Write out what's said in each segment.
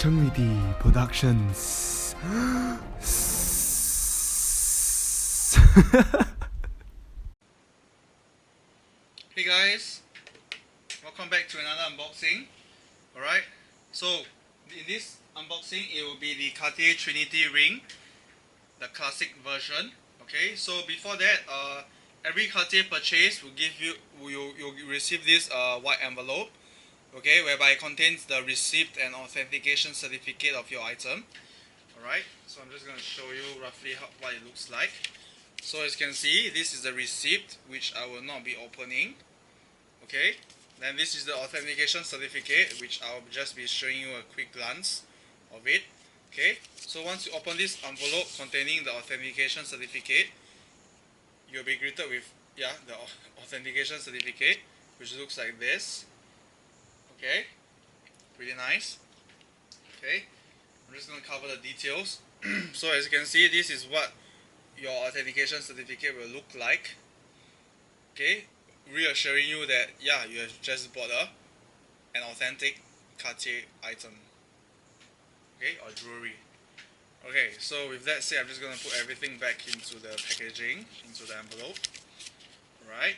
Trinity Productions. Hey guys, welcome back to another unboxing. Alright, so in this unboxing it will be the Cartier Trinity ring, the classic version. Okay, so before that, every Cartier purchase will give you, you'll receive this white envelope, okay, whereby it contains the receipt and authentication certificate of your item. Alright, so I'm just going to show you roughly what it looks like. So as you can see, this is the receipt, which I will not be opening. Okay, then this is the authentication certificate, which I'll just be showing you a quick glance of it. Okay, so once you open this envelope containing the authentication certificate, you'll be greeted with the authentication certificate, which looks like this. Okay, pretty nice. Okay, I'm just going to cover the details. So as you can see, this is what your authentication certificate will look like. Okay, reassuring you that you have just bought an authentic Cartier item, okay, or jewelry. Okay, so with that said, I'm just gonna put everything back into the packaging, into the envelope. Right.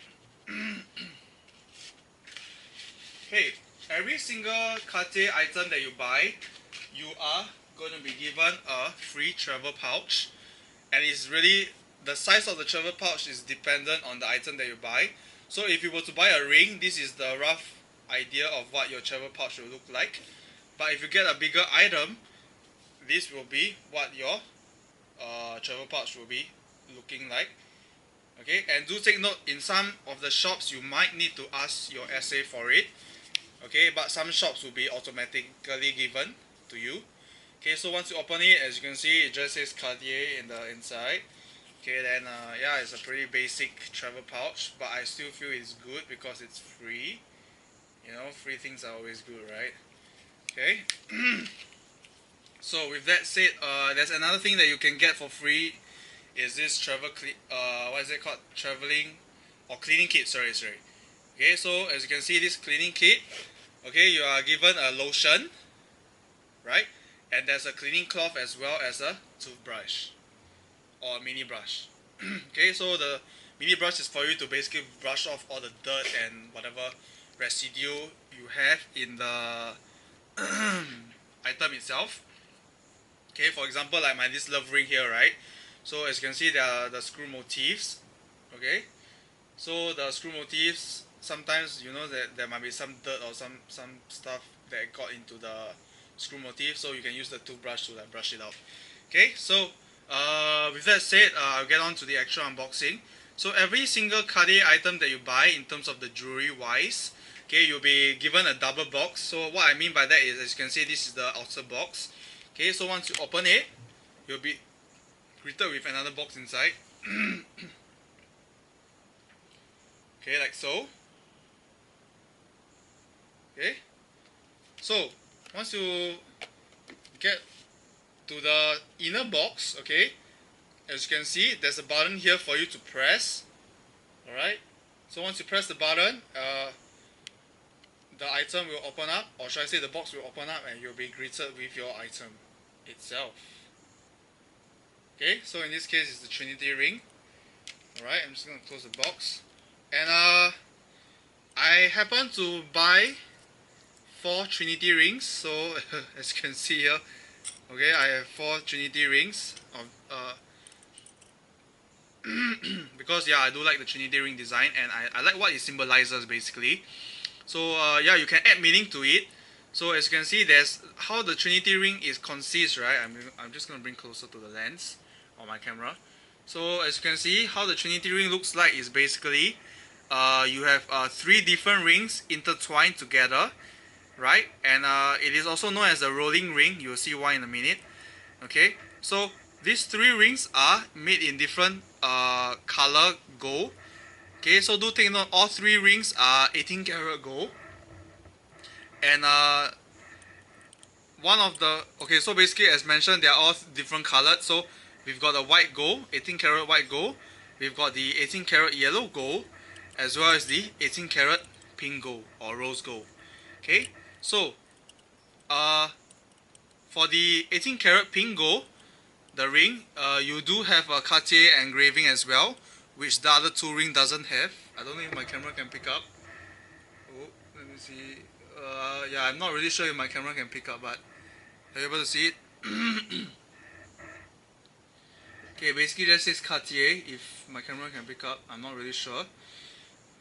Okay, every single Cartier item that you buy, you are going to be given a free travel pouch, and it's really, the size of the travel pouch is dependent on the item that you buy. So if you were to buy a ring, this is the rough idea of what your travel pouch will look like. But if you get a bigger item, this will be what your travel pouch will be looking like. Okay, and do take note, in some of the shops you might need to ask your SA for it. Okay, but some shops will be automatically given to you. Okay, so once you open it, as you can see, it just says Cartier in the inside. Okay, then it's a pretty basic travel pouch, but I still feel it's good because it's free. You know, free things are always good, right? Okay. So with that said, there's another thing that you can get for free, is this what is it called? Traveling or cleaning kit. Sorry. Okay, so as you can see, this cleaning kit. Okay, you are given a lotion, right? And there's a cleaning cloth as well as a toothbrush or a mini brush. Okay, so the mini brush is for you to basically brush off all the dirt and whatever residue you have in the item itself. Okay, for example, like this love ring here, right? So as you can see, there are the screw motifs. Okay, so the screw motifs, sometimes you know that there might be some dirt or some stuff that got into the screw motif, so you can use the toothbrush to like brush it out. Okay, so with that said, I'll get on to the actual unboxing. So every single Cartier item that you buy in terms of the jewelry wise, okay, you'll be given a double box. So what I mean by that is, as you can see, this is the outer box. Okay, so once you open it, you'll be greeted with another box inside. Okay, like so. Okay, so once you get to the inner box, okay, as you can see, there's a button here for you to press. Alright, so once you press the button, the item will open up, or should I say the box will open up, and you'll be greeted with your item itself. Okay, so in this case it's the Trinity ring. Alright, I'm just going to close the box. And I happen to buy 4 Trinity rings, so as you can see here, okay, I have 4 Trinity rings of because I do like the Trinity ring design, and I like what it symbolizes basically. So you can add meaning to it. So as you can see, there's how the Trinity ring is consists, right? I'm just gonna bring closer to the lens on my camera. So as you can see, how the Trinity ring looks like is basically you have 3 different rings intertwined together, right? And it is also known as a rolling ring. You'll see why in a minute. Okay, so these 3 rings are made in different color gold. Okay, so do take note, all 3 rings are 18 karat gold. And one of the, okay, so basically as mentioned, they are all different colored. So we've got the white gold, 18 karat white gold. We've got the 18 karat yellow gold, as well as the 18 karat pink gold or rose gold. Okay, so for the 18 karat pink gold, the ring, you do have a Cartier engraving as well, which the other two ring doesn't have. I don't know if my camera can pick up. Oh, let me see. Yeah, I'm not really sure if my camera can pick up, but are you able to see it? Okay, basically that says Cartier. If my camera can pick up, I'm not really sure.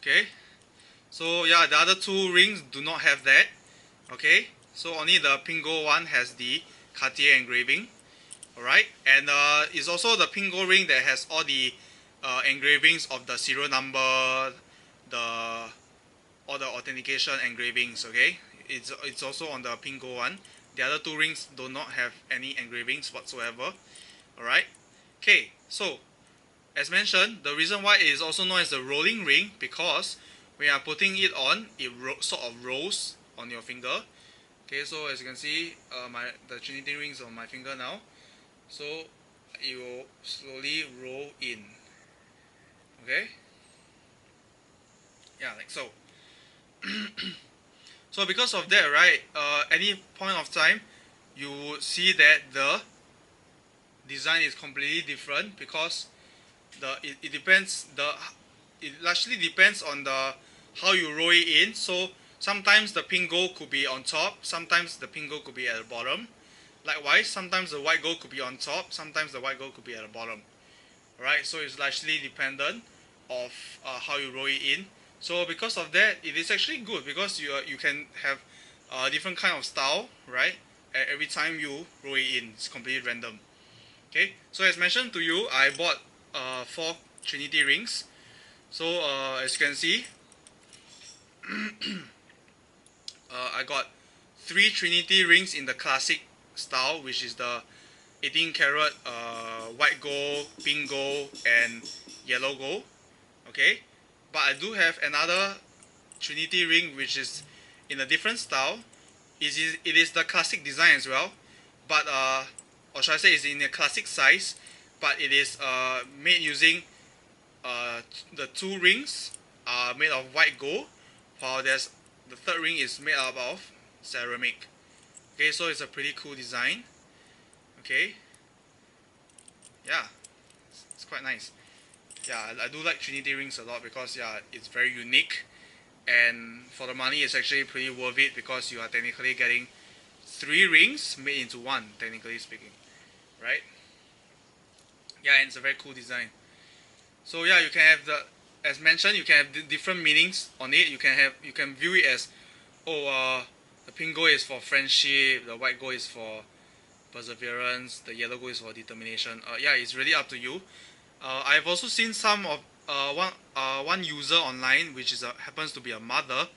Okay, so yeah, the other two rings do not have that. Okay, so only the pink gold one has the Cartier engraving. Alright, and it's also the pink gold ring that has all the engravings of the serial number, the all the authentication engravings. Okay, it's also on the pink gold one. The other two rings do not have any engravings whatsoever. Alright, okay, so as mentioned, the reason why it is also known as the rolling ring, because when you are putting it on, it sort of rolls on your finger. Okay, so as you can see, the Trinity ring is on my finger now. So it will slowly roll in. Okay, yeah, like so. So because of that, right, any point of time you would see that the design is completely different, because it depends, it largely depends on the how you roll it in. So sometimes the pink gold could be on top, sometimes the pink gold could be at the bottom. Likewise, sometimes the white gold could be on top, sometimes the white gold could be at the bottom. Right, so it's largely dependent of how you roll it in. So because of that, it is actually good, because you can have a different kind of style, right? Every time you roll it in, it's completely random. Okay, so as mentioned to you, I bought 4 Trinity rings. So as you can see, I got 3 Trinity rings in the classic style, which is the 18 karat white gold, pink gold, and yellow gold. Okay, but I do have another Trinity ring which is in a different style. It is the classic design as well, but or should I say, it's in a classic size, but it is made using the 2 rings are made of white gold, while the third ring is made out of ceramic. Okay, so it's a pretty cool design. Okay, yeah, it's quite nice. Yeah, I do like Trinity rings a lot, because yeah, it's very unique, and for the money it's actually pretty worth it, because you are technically getting 3 rings made into one, technically speaking, right? Yeah, and it's a very cool design. So yeah, you can have as mentioned, you can have different meanings on it. You can view it as, oh, the pink gold is for friendship, the white gold is for perseverance, the yellow gold is for determination. Yeah, it's really up to you. I've also seen some of one user online, which is happens to be a mother.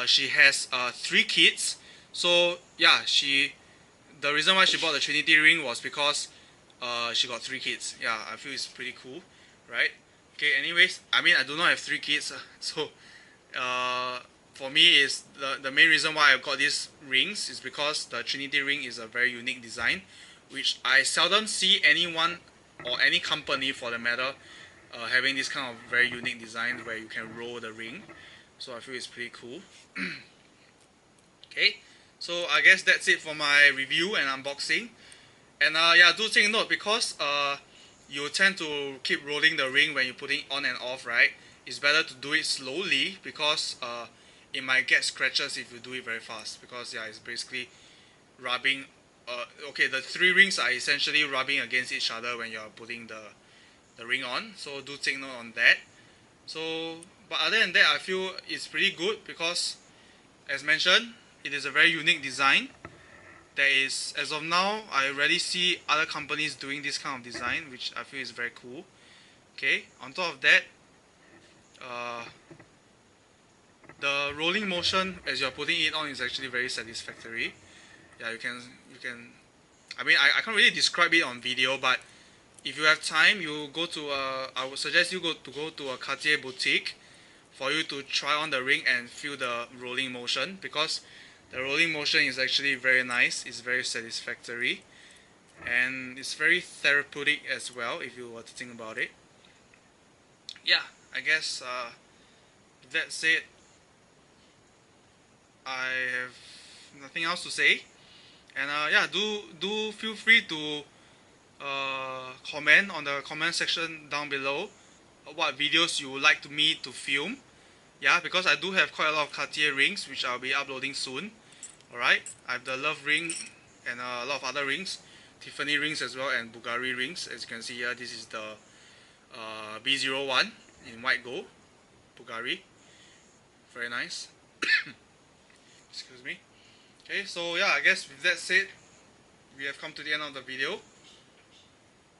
She has 3 kids. So yeah, the reason why she bought the Trinity ring was because she got 3 kids. Yeah, I feel it's pretty cool, right? Okay. Anyways, I mean, I do not have 3 kids, so uh, for me, is the main reason why I got these rings is because the Trinity ring is a very unique design, which I seldom see anyone or any company for the matter having this kind of very unique design where you can roll the ring. So I feel it's pretty cool. Okay, so I guess that's it for my review and unboxing. And yeah, do take note, because you tend to keep rolling the ring when you're putting on and off, right? It's better to do it slowly, because it might get scratches if you do it very fast. Because yeah, it's basically rubbing. Okay, the 3 rings are essentially rubbing against each other when you're putting the ring on. So do take note on that. So, but other than that, I feel it's pretty good, because as mentioned, it is a very unique design. There is, as of now, I rarely see other companies doing this kind of design, which I feel is very cool. Okay, on top of that, uh, the rolling motion as you're putting it on is actually very satisfactory. Yeah, you can. I mean, I can't really describe it on video, but if you have time, you go to I would suggest you go to a Cartier boutique for you to try on the ring and feel the rolling motion, because the rolling motion is actually very nice. It's very satisfactory, and it's very therapeutic as well, if you were to think about it. Yeah, I guess that's it. I have nothing else to say, And yeah, do feel free to comment on the comment section down below what videos you would like me to film. Yeah, because I do have quite a lot of Cartier rings which I'll be uploading soon. Alright, I have the Love ring and a lot of other rings, Tiffany rings as well, and Bulgari rings. As you can see here, this is the B01 in white gold, Bulgari. Very nice. Excuse me. Okay, so yeah, I guess with that said, we have come to the end of the video.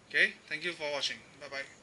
Okay, thank you for watching. Bye bye.